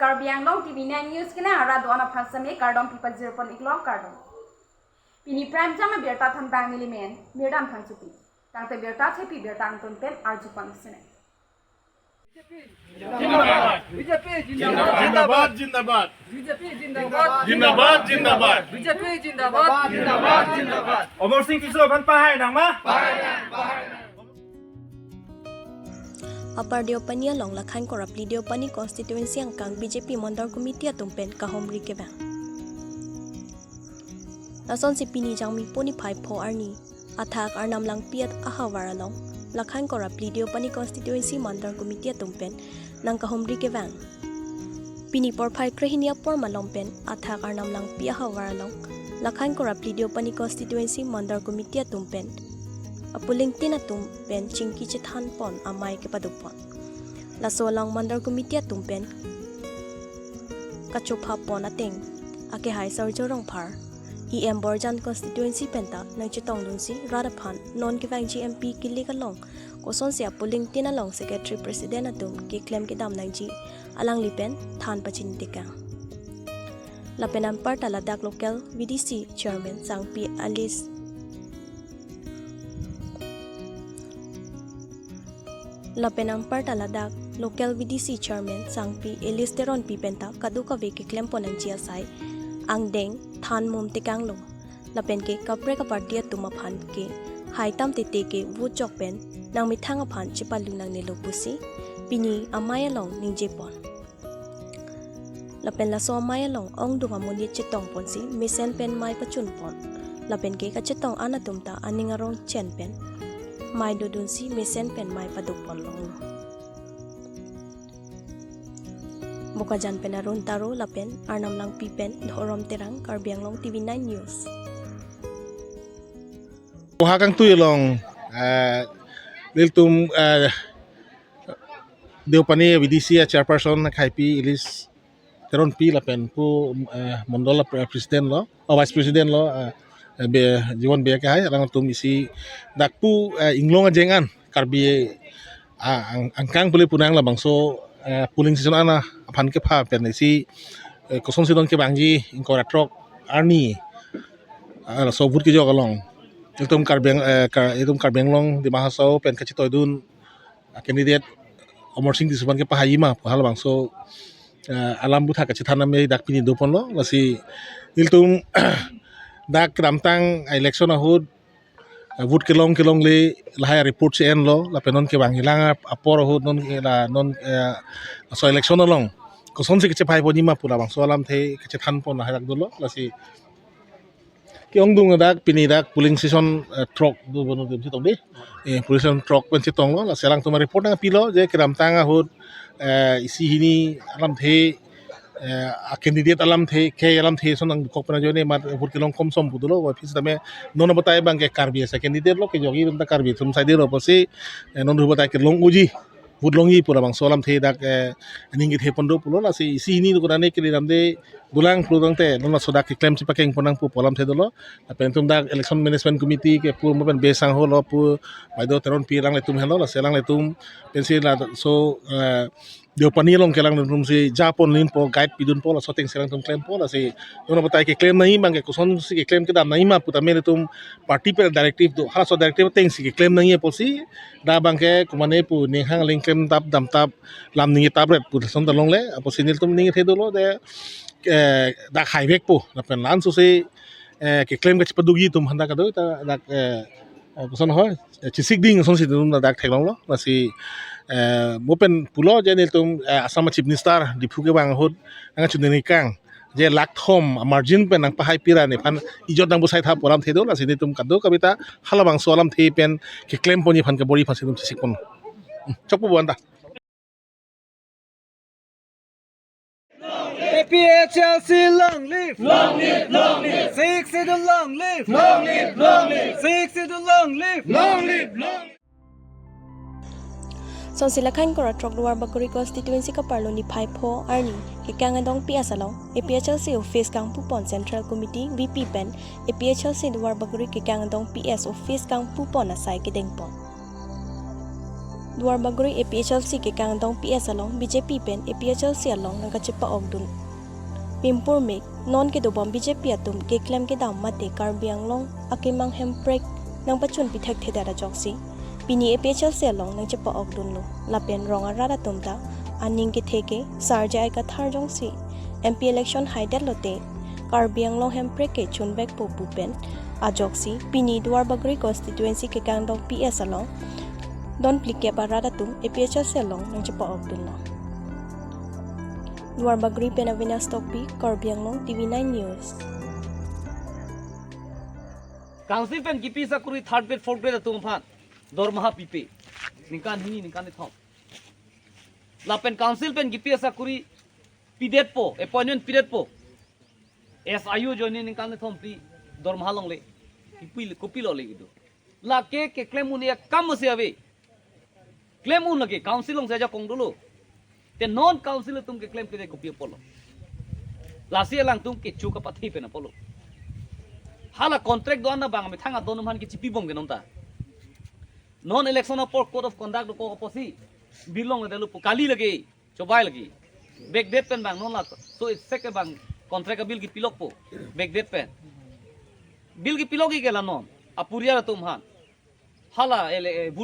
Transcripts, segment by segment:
Karbi Anglong Tv9 News kena arah doana phasame Kardom people 0.1 Kardom. Pini prime jama berta than bang milimen mirdam than chupi. Tangte berta chepi berta antun pen arjupan sene. जिंदाबाद जिंदाबाद बीजेपी जिंदाबाद जिंदाबाद जिंदाबाद बीजेपी जिंदाबाद जिंदाबाद जिंदाबाद अमर सिंह किशोर भन पाहाय नामा Upper Diopania long lakhan korapli Diopani constituency ang kang BJP Mandar Committee atumpen kahomri keba. Nason si pini jangmi poni phai pho arni athak arnam lang piat ahawara long lakhan korapli Diopani constituency Mandar Committee atumpen nang kahomri keba. Pini por phai krehinia por malompen athak arnam lang pi ahawara long lakhan korapli Diopani constituency Mandar Committee atumpen apuling tinatum pen chingki chithan pon amai ke padupon laso lang mandar committee tumpen kachopha pon ateng ake hai sarjorong phar em borjan constituency penta nang chitong dunsi radaphan non ke bang gmp kili kalong koson se apuling tinalong secretary president atum ke claim ke dam nang ji alang lipen than pachin tika lapenam parta ladak local vdc chairman sangpi alice Lapenang Partaladak, local VDC chairman Sangpi Elisteron Pipenta Kaduka Veki Klempon ang GSI ang deng than mum tikanglong lapen ke kapre ka partia tumaphan ke haitam tete ke wujok pen nang mithang aphan chipalu nang nilopusi pini amaya long ning jepon lapen la so amaya long ong dunga muni chitong ponsi misen pen mai pachun pon lapen ke ka chitong anatumta aningarong chen pen mai dodun si mesen pen mai padupon long muka jan penaron taro lapen arnam lang pipen dhorom terang Karbi Anglong Tv9 News Hakang tu long liltum Diopani VDC chairperson KP Ilis teron pi lapen pu mondola president lo vice president lo be jiwan be ka hai rang tum isi dakpu inglong ajengan Karbi angkang boleh punang la bangso puling season ana aphan ke pha pen isi kosong sidon ke bangji inkoratrok army so vut ke jogalong itum Karbi Anglong di mahasau pen kachitoy dun candidate Omor Singh disuban ke pahayima hal bangso alam butha kachithana me dakpini dopon lo lasi iltum dak ramtang election ahud vote kelong le lahai report se en lo la penon ke bang hilang apor ahud non so election along koson se ke phai boni ma pura bang so alam the ke than pon ha rak dolo lasi ki ong dung dak pini dak polling station truck du bono dem sitong di polling truck pen sitong lo la selang tuma report na pilo je ke ramtang ahud isi hini alam the candidate alam the sonang kopna jone mar vote long kom som budulo wa phis tame non batai bang ke Karbi sa candidate lo ke jogi ta Karbi tum sai diro pasi non batai ke long uji vote longi pura bang solam the dak ningi the pondo pulo la si ni ko rane ke ramde dulang pludang te non soda ke claim chipakeng ponang pu polam the dolo pentum dak election management committee ke pu mo ben besang ho lo pu maido teron pirang le tum hello la selang le tum pensi la so Diopani long kelang tum si Japon lin po guide pidun po la soteng selang tum claim po la si dono batai ke claim nahi bang ke kuson si ke claim ke dam nahi ma puta mere tum party per directive do hala so directive teng si ke claim nahi po si da bang ke kumane pu ni hang link claim tap dam tap lam ni tap ret pu son da long le apo sinil tum ni the do lo de da khai vek po na pen lan so si ke claim ke padugi tum handa ka do ta da kuson hoy chisik ding son si tum da thailong lo la si mopen pulo je nil tum asam chief minister di phuke bang hot anga chundeni kang je lak thom margin pen ang pahai pira ne phan ijot nang busai tha poram thedo la sini tum kado kabita halabang solam the pen ke claim poni phan ke bori phan tum chisik pon chokpu banda APHLC long live long live long live six to the long live long live long live six to the long live long live long Son silakan koratrok luar bakuri constituency ka parlo ni phai pho arni ke kang adong pia salong APHLC office kang pupon central committee VP pen APHLC luar bakuri ke kang adong PS office kang pupon asai ke dengpon Duar baguri APHLC ke kangdong PS along BJP pen APHLC along nang kachipa ogdun. Pimpur mek non ke dobam BJP atum ke claim ke dam mate Karbi Anglong akimang hemprek nang pachun pithak thedara joksi. Pini APHLC along nang chipa ogdun lo. Lapen ronga rara tumta aning ke theke sarja ka thar jongsi. MP election haidel lote Karbi Anglong hemprek ke chunbek po bupen ajoksi pini duar baguri constituency ke kangdong PS along Don plike barada tum APHLC along nang cepa ogdun lo. Luar bagri penavina stopi Karbi Anglong TV9 News. Council pen gipi sakuri third grade fourth grade tum phan dormaha pipe ningkan hini ningkan thom. La pen council pen gipi sakuri pidet po appointment pidet po SIU joini ningkan thom pi dormaha long le kopi lo le gitu. La ke claim unia kam se ave claim un lagi council long saja kong dulu te non council tum ke claim ke kopi polo lasi lang tum ke chu ka pathi pe na polo hala contract do na bang me thanga donum han ke chipi bom ke nonta non election of code of conduct ko oposi bilong de lu kali lagi cobai lagi back date pen bang non la so sek bang contract bill ki pilok po back date pen bill ki pilok ki gela non apuria tum han hala ele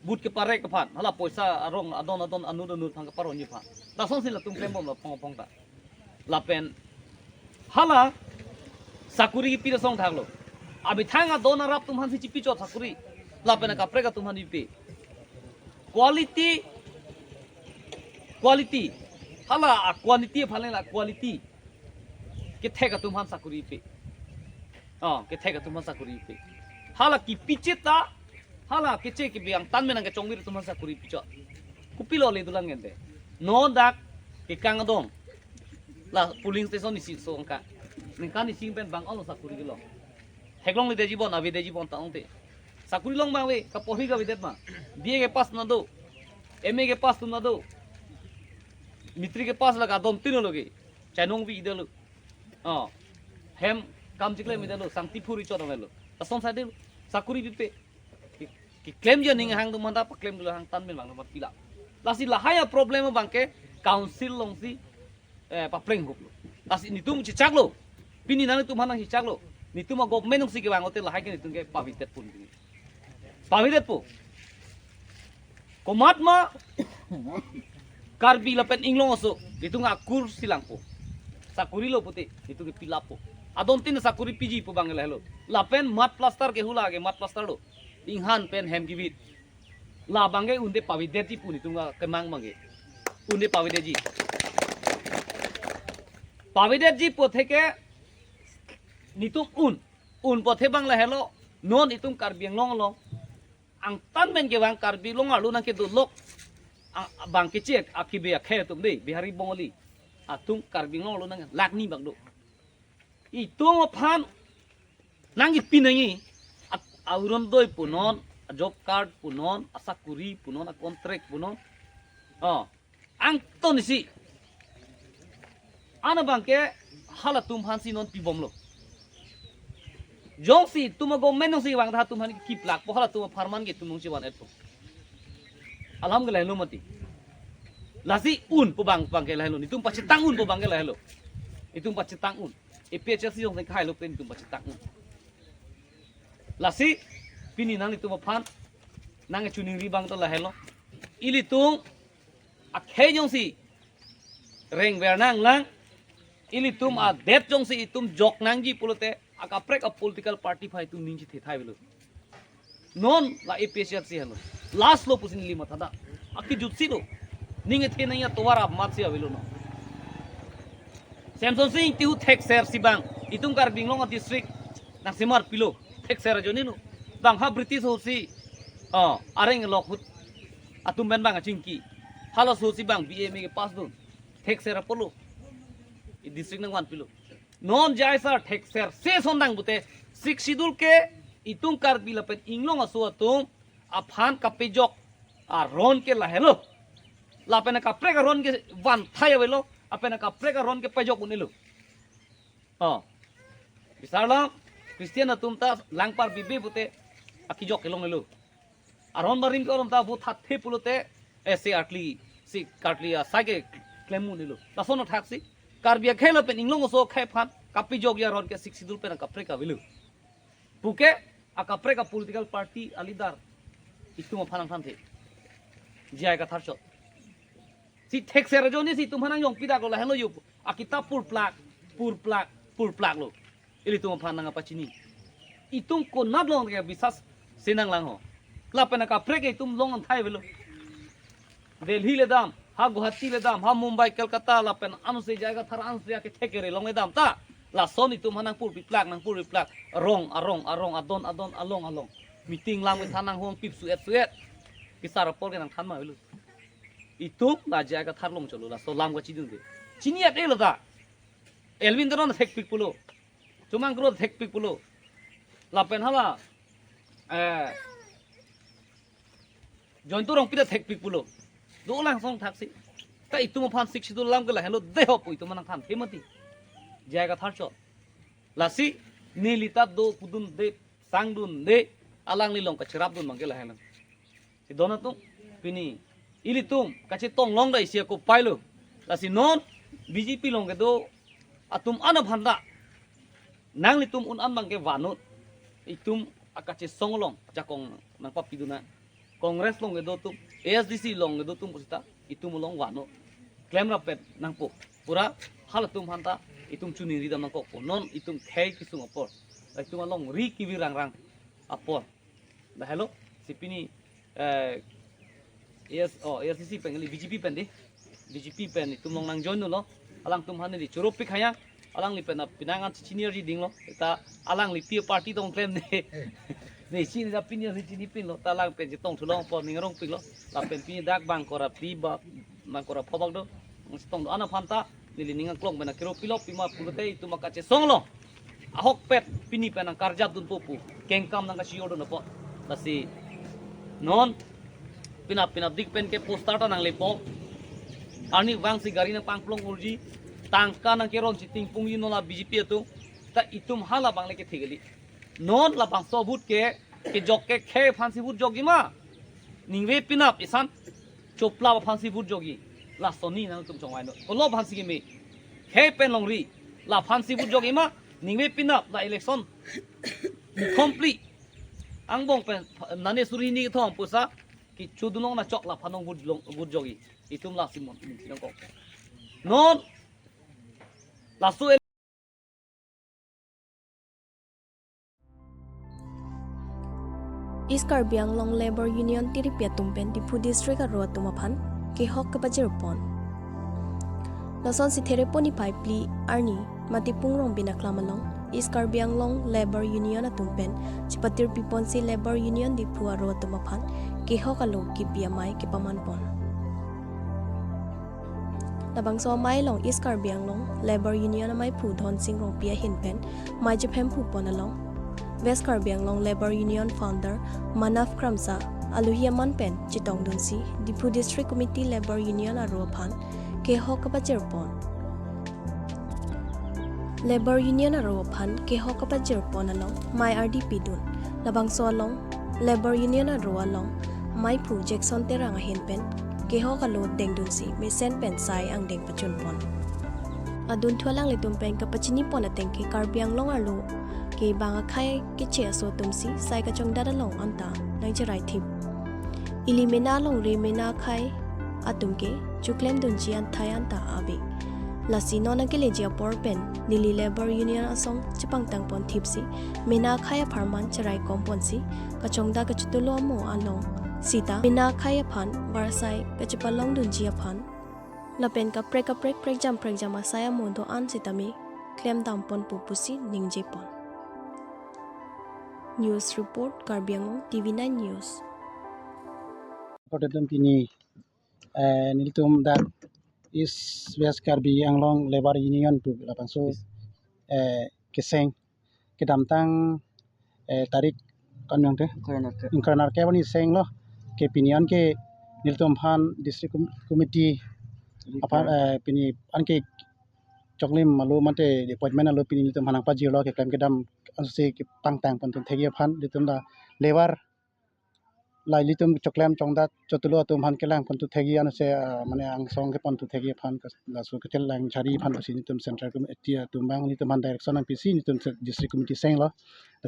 but ke pare ke phan hala poisa arong adon anu thang paro ni phan ta son sin la tum claim bom la pong ta la pen hala sakuri ki pira song thaglo abi thang adon arap tum han si chipi cho sakuri la pen ka pre ka tum han ipe quality hala quality phale la quality ke thega tum han sakuri pe ke thega tum han sakuri pe hala ki picheta hala kece ki biang tan menang ke chongmir tu masa kuri picho kupilo le dulang ngende no dak ke kangadong la polling station ni so angka ningkan ni sing pen bang olo sakuri gilo heglong le deji bon abi deji bon ta ongte sakuri long bang le ka pohi ga videt ma die ke pas na do MA के पास तुम ना दो मित्री के पास लगा दो तीनों लोगे चैनों भी इधर लो hem kam jikle mi dalo sang tipuri cho dalo tason sa de sakuri pipe ki claim je ning hang du manda pa claim du hang tan min bang mat pila lasi la haya problem bang ke council long si pa pleng gop lasi ni tum chi chaklo pini nan tum hanang hi chaklo ni tum gop menung si ke bang hotel la hai ke ni tum ke pavitet pun ni pavitet po komat ma Karbi lapen Anglong aso itu ngakur silang po sakuri lo puti itu ke pilapo adon tin sakuri piji po bang lelo lapen mat plaster ke hula ke mat plaster lo inghan pen hem gibit la bange unde pavideti pun itu nga kemang mange unde pavideti po theke nitum un po the bang lelo non itum Karbi Anglong lo ang tan men ke bang Karbi long alu nang ke dulok bang kecek akibe akhe tum dei bihari bongoli atung Karbi Anglong lo nang lakni bang do itu phan nang ipinangi auron doi punon job card punon asakuri punon contract punon ang ton si ana bang ke hala tum han si non pibom lo jong si tum go menong si bang tha tum han ki plak po hala tum farman ge tum si wan et alhamdulillah lo mati lasi un po bang ke lahelo ni tum pa citang un po bang ke lahelo itum pa citang un EPHLC jong sai khai lo pen tum pa citang un lasi pini nang itum phan nang chuning ri bang to lahelo ili tum akhe jong si reng ver nang lang ili tum a det jong si itum jok nang ji pulote akaprek a political party phai tum ning ji the thai belo non la EPHLC helo last lo pusin li mathada akki jutsi lo ninge the naya towara matsi avilo no Samson Singh tiu thek ser sibang itung Karbi Anglong district nang simar pilo thek ser joni no bang ha British ho si areng lokhut atum ben bang chingki halos ho si bang BMA ke pass do thek ser polo i district nang wan pilo non jai sir thek ser se sondang bute sik sidul ke itung Karbi lapen Anglong aso atum aphan kapejok a ron ke lahelo lapen ka preka ron ke van thaya velo apena ka preka ron ke pejok unilo bisarla Christian atum ta langpar bibe bute akijok kelong lelo aron marim ko rom ta bu that the pulote se atli si kartli sage klemu nilu la sono thaksi Karbi khelo pen inglong so khai phan kapi jog ya ron ke 60 dul pen kapre ka vilu puke akapre ka political party alidar itu mo phanang phan the jai ka tharcho si thek se rajoni si tumhanang yong pida ko la hello yu akita pur plak lo ili tum phanang apa chini itum ko nablong ke bisas senang lang ho klapena ka preke tum long thai velo Delhi le dam ha Guwahati le dam ha Mumbai Kolkata lapen anu se jaiga thar anu se ke thekere long le dam ta la soni tum hanang pur plak nang pur plak arong adon along meeting lang we thanang hong pip suet kisar por ke nang than ma velo itu la jaiga thar long cholo la so lam ga chidun de chini at elo da Elvin donon thek pik pulo tumang gro thek pik pulo lapen hala jointurong pida thek pik pulo do lang song thaksi ta itu mo phan 60 lam gala hello de hop itu manang than themati jaiga tharcho lasi nilita do pudun de sangdun de alang ni long ka chirap dun mangela helan si dona tu pini ili tum kachi tong long dai sia ko pailo lasi non BJP long ke do atum ana phanda nang li tum un an bang ke wanut itum akache songlong jakong nang papiduna Kongres long edo tum ASDC long edo tum pusita itum long wano claim rapet nang po pura hal tum hanta itum chuni ridam nang ko non itum khai kisung apor itum long ri kiwi rang apor da hello sipini ASDC pengli BJP pen di BJP pen itum long nang join lo alang tum han di churup pi khaya alang li pen pinangan senior ji ding lo ta alang li pi party dong claim ne nei sini da pinya ri chini pin lo talang pen ji tong thulong por ning rong pin lo la pen pi dak bang kora pi ba mang kora phobak do stong do ana phanta nili ninga klong bena kiro pilop pima pulute itu maka che song lo ahok pet pini penang karjap dun popu kengkam nang ka siodo no po lasi non pina dik pen ke poster ta nang lepo ani wang si gari na pangplong urji tangka nang ke ron chiting pung yin no la BJP tu ta itum hala bang le ke thigeli non la bang sobut ke jok ke khe phansi but jogi ma ningwe pinap isan chopla phansi but jogi la soni na tum chongwai no kolo phansi ke me khe pen long ri la phansi but jogi ma ningwe pinap la election complete angbong pen nane suri ni thong pusa ki chudunong na chok la phanong but jogi itum la simon tinang ko non la su East Karbi Anglong Labor Union Tiripia Tumpen Dipu District Arua Tumaphan ke hok ke Bajirpon. Lason si Thereponi Pipli Arni Matipung Rong Binaklamalong East Karbi Anglong Labor Union Atumpen Chipatir Piponsi Labor Union Dipu Arua Tumaphan ke hok along ki PMI ke Pamanpon. Labang so mai long East Karbi Anglong Labor Union mai pu Dhon Sing Rong Pia Hinpen mai Japem pu pon along West Karbi Anglong Labor Union founder Manaf Kramsa Aluhia Manpen Chitong Dunsi Dipu District Committee Labor Union Aruaphan ke hok Bajirpon. Labor Union Aruaphan ke hok Bajirpon along mai RDP dun labang so along Labor Union Arualong mai pu Jackson Terang Hinpen ke hok alo deng dunsi me sen pen sai ang deng pachunpon. Adun thualang litumpen kapachini pon ateng ke Karbi Anglong arlo ke banga khai ke che so tumsi sai ka chong dada long anta nang charai thip ilimena long re mena khai atumke chuklem dun jian thai anta abe lasi nona ke lejia por pen nili labor union asong chipang tang pon thipsi mena khai pharman charai komponsi ka chong da ka chutulo mo along sita mena khai phan barsai ka chipalong dun jia phan lapen ka prek jam asaya mo do an sitami klem dam pon pupusi ningje pon. News report Karbi Anglong TV9 News. Kotetum pini niltum that is West Karbi Anglong Labor Union tu lapang so keseng kedamtang tarik kanong te inkarnar ke wani seng lo ke pinian ke niltum han district committee apa pini an ke choklim malu mate appointment alo pini niltum hanang pa jilo ke kam kedam se ke pangtang pantun thegi phan ditum da labor lai litum choklem chongdat chotulo tum han kelang pon tu thegi anu se mane ang song ke pon tu thegi phan la su ke lang chari phan si ni tum center kum etia tum bang ni tum han direction ang pc ni tum district committee seng lo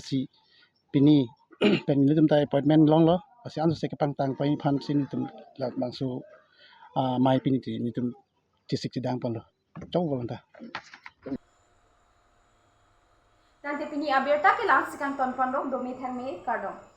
si pini pen ni tum tai appointment long lo si anu se ke pang tang pai phan si ni tum la bang su mai pini ti ni tum district dang pon lo chau volanta Tante pini abirta ke lang sikan ton pondok domi thang me kardom.